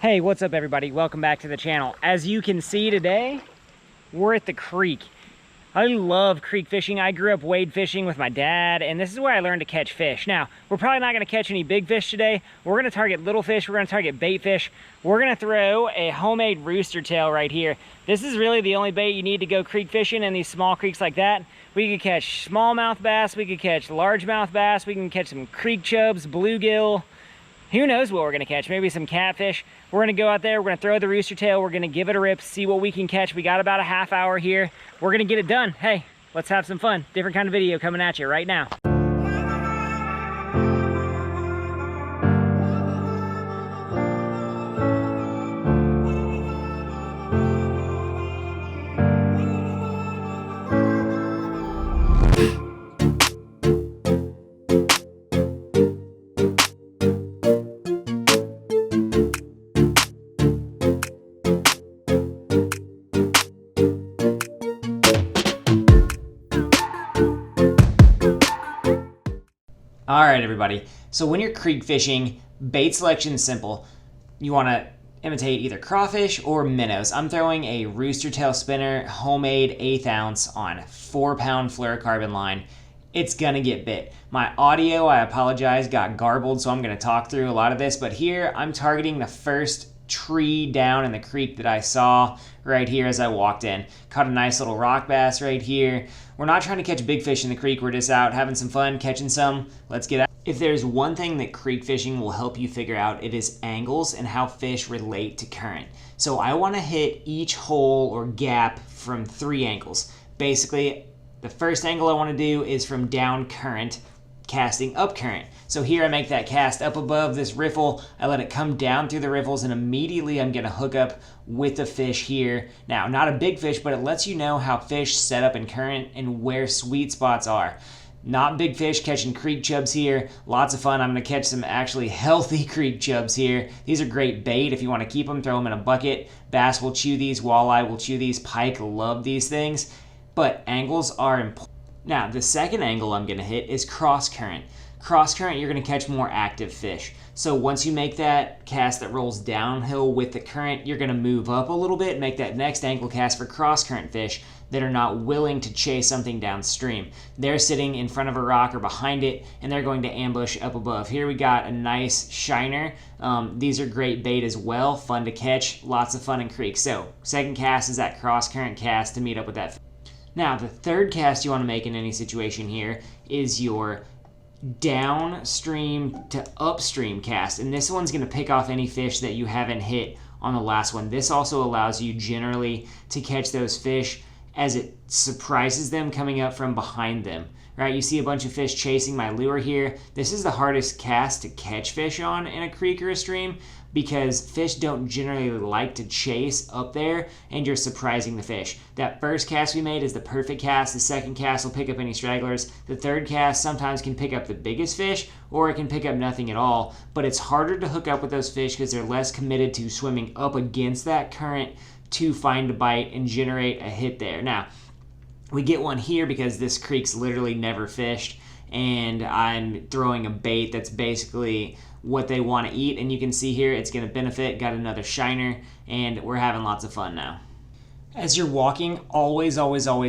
Hey, what's up everybody? Welcome back to the channel. As you can see today, we're at the creek. I love creek fishing. I grew up wade fishing with my dad, and this is where I learned to catch fish. Now, we're probably not gonna catch any big fish today. We're gonna target little fish, we're gonna target bait fish. We're gonna throw a homemade rooster tail right here. This is really the only bait you need to go creek fishing in these small creeks like that. We could catch smallmouth bass, we could catch largemouth bass, we can catch some creek chubs, bluegill. Who knows what we're gonna catch, maybe some catfish. We're gonna go out there, we're gonna throw the rooster tail, we're gonna give it a rip, see what we can catch. We got about a half hour here. We're gonna get it done. Hey, let's have some fun. Different kind of video coming at you right now. All right, everybody. So when you're creek fishing, bait selection is simple. You want to imitate either crawfish or minnows. I'm throwing a rooster tail spinner, homemade 1/8 ounce on 4-pound fluorocarbon line. It's gonna get bit. My audio, I apologize, got garbled, so I'm gonna talk through a lot of this, but here I'm targeting the first tree down in the creek that I saw right here as I walked in. Caught a nice little rock bass right here. We're not trying to catch big fish in the creek. We're just out having some fun, catching some. Let's get out. If there's one thing that creek fishing will help you figure out, it is angles and how fish relate to current. So I want to hit each hole or gap from 3 angles. Basically, the first angle I want to do is from down current, casting up current. So here I make that cast up above this riffle, I let it come down through the riffles, and immediately I'm gonna hook up with a fish here. Now, not a big fish, but it lets you know how fish set up in current and where sweet spots are. Not big fish, catching creek chubs here. Lots of fun. I'm gonna catch some actually healthy creek chubs here. These are great bait. If you wanna keep them, throw them in a bucket. Bass will chew these, walleye will chew these, pike love these things. But angles are important. Now, the second angle I'm gonna hit is cross current. Cross current, you're gonna catch more active fish. So once you make that cast that rolls downhill with the current, you're gonna move up a little bit, make that next angle cast for cross current fish that are not willing to chase something downstream. They're sitting in front of a rock or behind it, and they're going to ambush up above. Here we got a nice shiner. These are great bait as well, fun to catch, lots of fun in creeks. So second cast is that cross current cast to meet up with that fish. Now, the third cast you want to make in any situation here is your downstream to upstream cast, and this one's going to pick off any fish that you haven't hit on the last one. This also allows you generally to catch those fish as it surprises them coming up from behind them. Right, you see a bunch of fish chasing my lure here. This is the hardest cast to catch fish on in a creek or a stream because fish don't generally like to chase up there, and you're surprising the fish. That first cast we made is the perfect cast. The second cast will pick up any stragglers. The third cast sometimes can pick up the biggest fish, or it can pick up nothing at all, but it's harder to hook up with those fish because they're less committed to swimming up against that current to find a bite and generate a hit there. Now, we get one here because this creek's literally never fished, and I'm throwing a bait that's basically what they want to eat, and you can see here it's going to benefit. Got another shiner, and we're having lots of fun now. As you're walking, always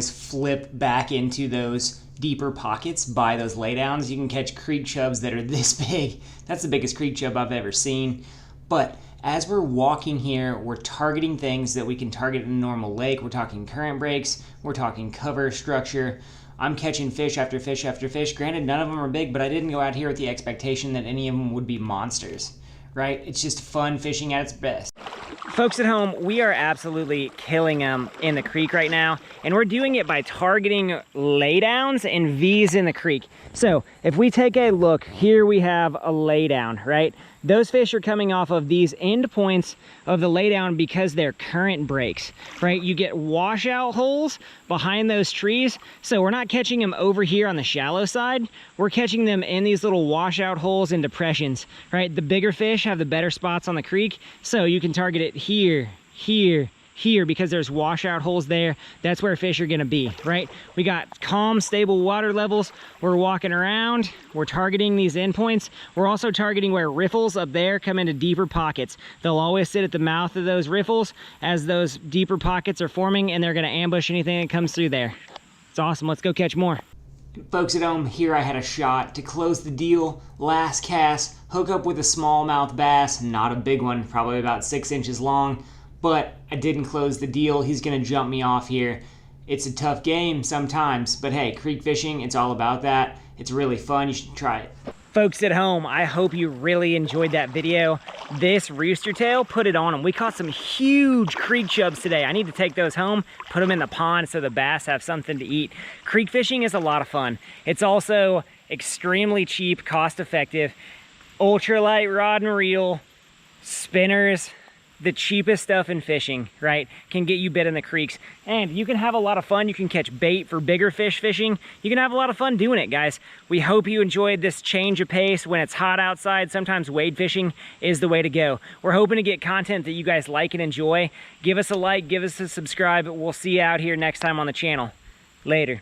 flip back into those deeper pockets by those laydowns. You can catch creek chubs that are this big. That's the biggest creek chub I've ever seen. But as we're walking here, we're targeting things that we can target in a normal lake. We're talking current breaks, we're talking cover structure. I'm catching fish after fish after fish. Granted, none of them are big, but I didn't go out here with the expectation that any of them would be monsters, right? It's just fun fishing at its best. Folks at home, we are absolutely killing them in the creek right now, and we're doing it by targeting laydowns and V's in the creek. So if we take a look, here we have a laydown, right? Those fish are coming off of these end points of the laydown because they're current breaks, right? You get washout holes behind those trees. So we're not catching them over here on the shallow side. We're catching them in these little washout holes and depressions, right? The bigger fish have the better spots on the creek. So you can target it here, here, here, because there's washout holes there, that's where fish are gonna be, right? We got calm, stable water levels. We're walking around, we're targeting these endpoints. We're also targeting where riffles up there come into deeper pockets. They'll always sit at the mouth of those riffles as those deeper pockets are forming, and they're gonna ambush anything that comes through there. It's awesome, let's go catch more. Folks at home, here I had a shot to close the deal. Last cast, hook up with a smallmouth bass, not a big one, probably about 6 inches long, but I didn't close the deal. He's gonna jump me off here. It's a tough game sometimes, but hey, creek fishing, it's all about that. It's really fun, you should try it. Folks at home, I hope you really enjoyed that video. This rooster tail, put it on them. We caught some huge creek chubs today. I need to take those home, put them in the pond so the bass have something to eat. Creek fishing is a lot of fun. It's also extremely cheap, cost effective. Ultralight rod and reel, spinners, the cheapest stuff in fishing, right? Can get you bit in the creeks. And you can have a lot of fun. You can catch bait for bigger fish fishing. You can have a lot of fun doing it, guys. We hope you enjoyed this change of pace. When it's hot outside, sometimes wade fishing is the way to go. We're hoping to get content that you guys like and enjoy. Give us a like, give us a subscribe. We'll see you out here next time on the channel. Later.